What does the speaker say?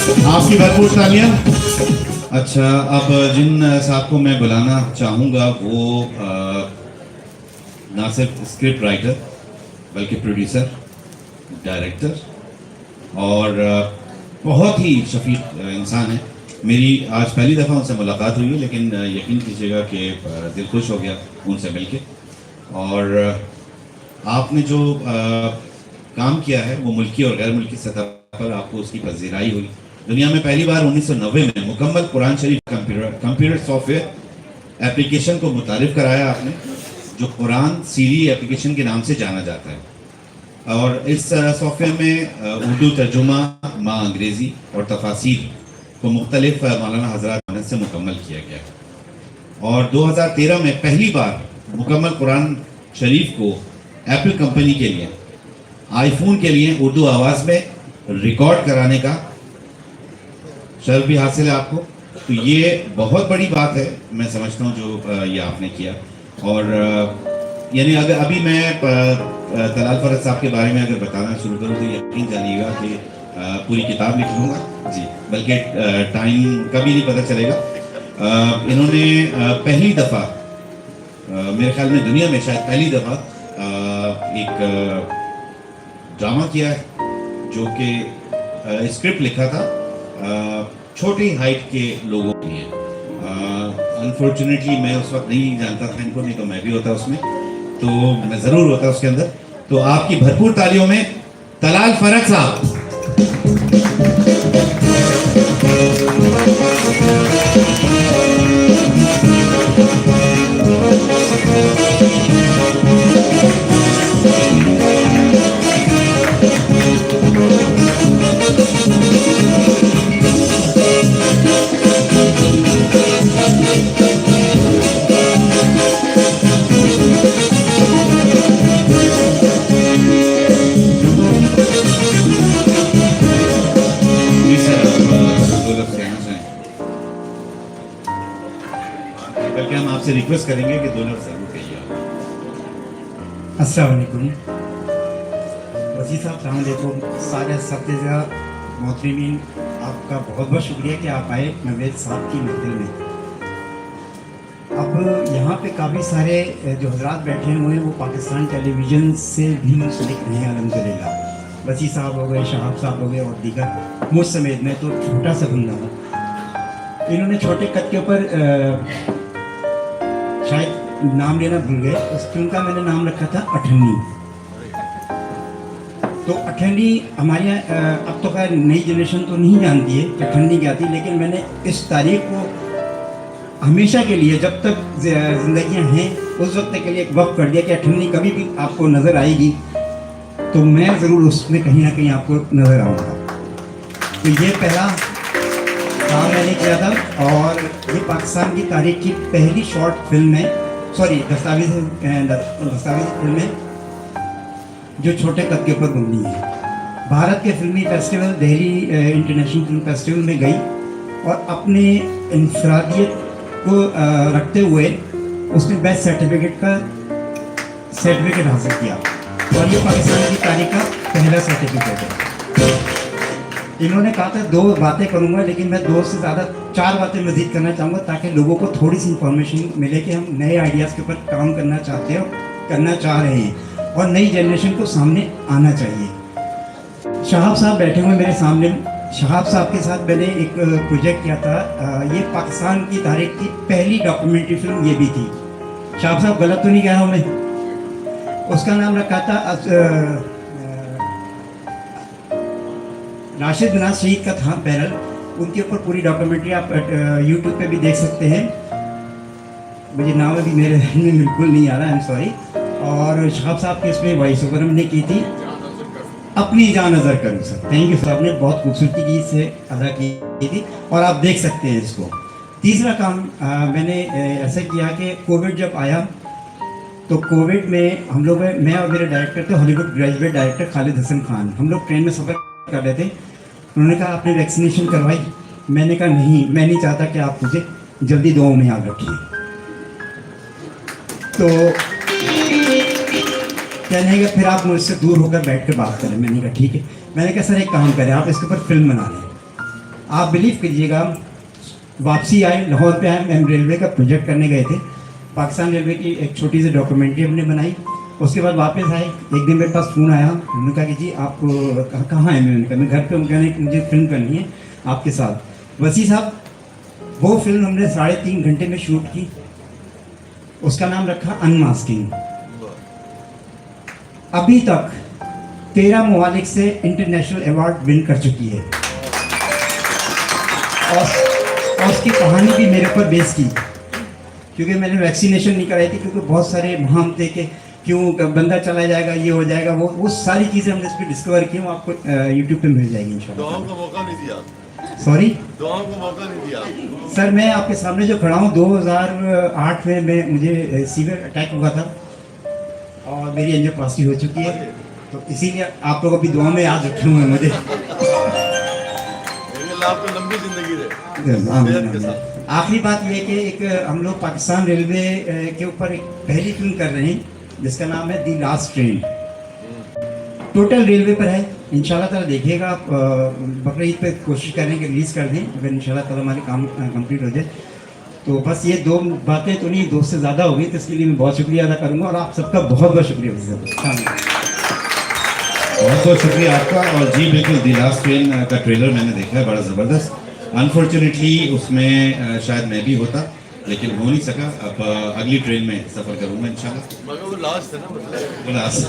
आपकी भरपूर तालियां। अच्छा, अब जिन साहब को मैं बुलाना चाहूँगा वो ना सिर्फ स्क्रिप्ट राइटर बल्कि प्रोड्यूसर, डायरेक्टर और बहुत ही शफीक इंसान है। मेरी आज पहली दफ़ा उनसे मुलाकात हुई है, लेकिन यकीन कीजिएगा कि दिल खुश हो गया उनसे मिलके। और आपने जो काम किया है वो मुल्की और गैर मुल्की सतह पर आपको उसकी पजीराई हुई। दुनिया में पहली बार 1990 में मुकम्मल कुरान शरीफ कंप्यूटर सॉफ्टवेयर एप्लीकेशन को मुतारिफ कराया आपने, जो कुरान सीरी एप्लीकेशन के नाम से जाना जाता है। और इस सॉफ्टवेयर में उर्दू तर्जुमा, माँ अंग्रेज़ी और तफासिर को मुख्तलिफ मौलाना हजरात से मुकम्मल किया गया। और 2013 में पहली बार मुकम्मल कुरान शरीफ को एप्पल कंपनी के लिए आईफोन के लिए उर्दू आवाज़ में रिकॉर्ड कराने का शर्फ भी हासिल है आपको। तो ये बहुत बड़ी बात है, मैं समझता हूँ, जो ये आपने किया। और यानी अगर अभी मैं तलाल फरज साहब के बारे में अगर बताना शुरू करूँ तो यकीन जानिएगा कि पूरी किताब लिख लूँगा जी, बल्कि टाइम कभी नहीं पता चलेगा। इन्होंने पहली दफ़ा मेरे ख्याल में दुनिया में शायद पहली दफ़ा एक ड्रामा किया है, जो कि स्क्रिप्ट लिखा था छोटी हाइट के लोगों के लिए। अनफॉर्चुनेटली मैं उस वक्त नहीं जानता था इनको, नहीं तो मैं भी होता उसमें, तो मैं ज़रूर होता उसके अंदर। तो आपकी भरपूर तालियों में तलाल फरज साहब। करके हम आपसे रिक्वेस्ट करेंगे कि 2 लफ्ज़ ज़रूर कहिए। अस्सलाम वालेकुम वज़ीर साहब, सलाम अलैकुम सारे सत्तेजा मोहतरमीन, आपका बहुत बहुत शुक्रिया कि आप आए नवेद साहब की महफिल में। अब यहाँ पे काफ़ी सारे जो हजरात बैठे हुए हैं वो पाकिस्तान टेलीविज़न से भी मुंसलिक हैं अल्हम्दुलिल्लाह। वज़ीर साहब हो गए, शहाब साहब हो गए और दीगर, मुझ समेत। मैं तो छोटा सा बंदा हूँ। इन्होंने छोटे कद के ऊपर शायद नाम लेना भूल गए, उस फिल्म का मैंने नाम रखा था अठन्नी। तो अठन्नी हमारे यहाँ अब तो खैर नई जनरेशन तो नहीं जानती है कि अठन्नी क्या थी, लेकिन मैंने इस तारीख को हमेशा के लिए, जब तक जिंदगियां हैं उस वक्त के लिए एक वक्त कर दिया कि अठन्नी कभी भी आपको नज़र आएगी तो मैं ज़रूर उसमें कहीं ना कहीं आपको नज़र आऊँगा। तो ये पहला काम मैंने किया था और ये पाकिस्तान की तारीख की पहली शॉर्ट फिल्म है, सॉरी दस्तावेज फिल्म है, जो छोटे कद के ऊपर बनी है। भारत के फिल्मी festival Delhi international film festival में गई और अपने इंफरादियत को रखते हुए उसने बेस्ट सर्टिफिकेट हासिल किया और ये पाकिस्तान की तारीख का पहला सर्टिफिकेट है। इन्होंने कहा था 2 बातें करूंगा, लेकिन मैं 2 से ज़्यादा 4 बातें मज़ीद करना चाहूँगा ताकि लोगों को थोड़ी सी इंफॉर्मेशन मिले कि हम नए आइडियाज़ के ऊपर काम करना चाहते हैं, करना चाह रहे हैं और नई जनरेशन को सामने आना चाहिए। शहाब साहब बैठे हुए मेरे सामने। शहाब साहब के साथ मैंने एक प्रोजेक्ट किया था, ये पाकिस्तान की तारीख की पहली डॉक्यूमेंट्री फिल्म ये भी थी। शहाब साहब गलत तो नहीं कह रहा हूँ मैं? उसका नाम रखा था राशिद नवाज शहीद का था पैरल। उनके ऊपर पूरी डॉक्यूमेंट्री आप यूट्यूब पे भी देख सकते हैं। मुझे नाम अभी मेरे में बिल्कुल नहीं आ रहा, आई एम सॉरी। और शहाब साहब के इसमें वॉइस ओवर हमने की थी, अपनी जान नज़र करूँ सर। थैंक यू साहब ने बहुत खूबसूरती से अदा की थी और आप देख सकते हैं इसको। तीसरा काम मैंने ऐसा किया कि कोविड जब आया तो कोविड में हम लोग, मैं और मेरे डायरेक्टर थे Hollywood graduate director Khalid Hasan Khan, हम लोग ट्रेन में सफ़र कर रहे थे। उन्होंने कहा आपने वैक्सीनेशन करवाई? मैंने कहा नहीं, मैं नहीं चाहता कि आप मुझे जल्दी दुआओं में याद रखिए। तो कहने लगा फिर आप मुझसे दूर होकर बैठ कर बात करें। मैंने कहा ठीक है। मैंने कहा सर एक काम करें, आप इसके ऊपर फिल्म बना लें। आप बिलीव कीजिएगा, वापसी आए, लाहौर पे आए, हम रेलवे का प्रोजेक्ट करने गए थे, पाकिस्तान रेलवे की एक छोटी सी डॉक्यूमेंट्री हमने बनाई। उसके बाद वापस आए, एक दिन मेरे पास फ़ोन आया, उन्होंने कहा कि जी आप कहाँ हैं? मैंने कहा मैं घर पे हूँ। कहने कि मुझे फिल्म करनी है आपके साथ। वसी साहब, वो फिल्म हमने 3.5 घंटे में शूट की। उसका नाम रखा अनमास्किंग। अभी तक 13 ममालिक से इंटरनेशनल अवार्ड विन कर चुकी है, और उसकी कहानी भी मेरे ऊपर बेस की, क्योंकि मैंने वैक्सीनेशन नहीं कराई थी, क्योंकि बहुत सारे वहां थे कि क्यों बंदा चला जाएगा, ये हो जाएगा, वो सारी चीज़ें हमने इस पर डिस्कवर की। वो आपको यूट्यूब पे मिल जाएगी इंशाल्लाह। दुआओं का मौका नहीं दिया, सॉरी दुआओं का मौका नहीं दिया। सर, मैं आपके सामने जो खड़ा हूँ, 2008 में मुझे सीवियर अटैक हुआ था और मेरी एंजियोप्लास्टी हो चुकी है, तो इसीलिए आप लोग अभी दुआ में याद रखे हुए हैं मुझे। आपको लंबी जिंदगी रहे सेहत के साथ। आखिरी बात यह है कि एक हम लोग पाकिस्तान रेलवे के ऊपर एक पहली फिल्म कर रहे हैं जिसका नाम है दी लास्ट ट्रेन। टोटल रेलवे पर है, इंशाल्लाह ताला देखिएगा आप। बकरीद पे कोशिश करें कि रिलीज़ कर दें, अगर इंशाल्लाह ताला हमारे काम कंप्लीट हो जाए। तो बस ये 2 बातें तो नहीं, 2 से ज़्यादा हो गई, तो इसके लिए मैं बहुत शुक्रिया अदा करूँगा, और आप सबका बहुत बहुत शुक्रिया। बहुत बहुत शुक्रिया आपका। और जी बिल्कुल, दी लास्ट ट्रेन का ट्रेलर मैंने देखा है, बड़ा ज़बरदस्त। अनफॉर्चुनेटली उसमें शायद मैं भी होता, लेकिन हो नहीं सका। अब अगली ट्रेन में सफ़र करूँगा इंशाल्लाह। मगर वो लास्ट है ना, मतलब लास्ट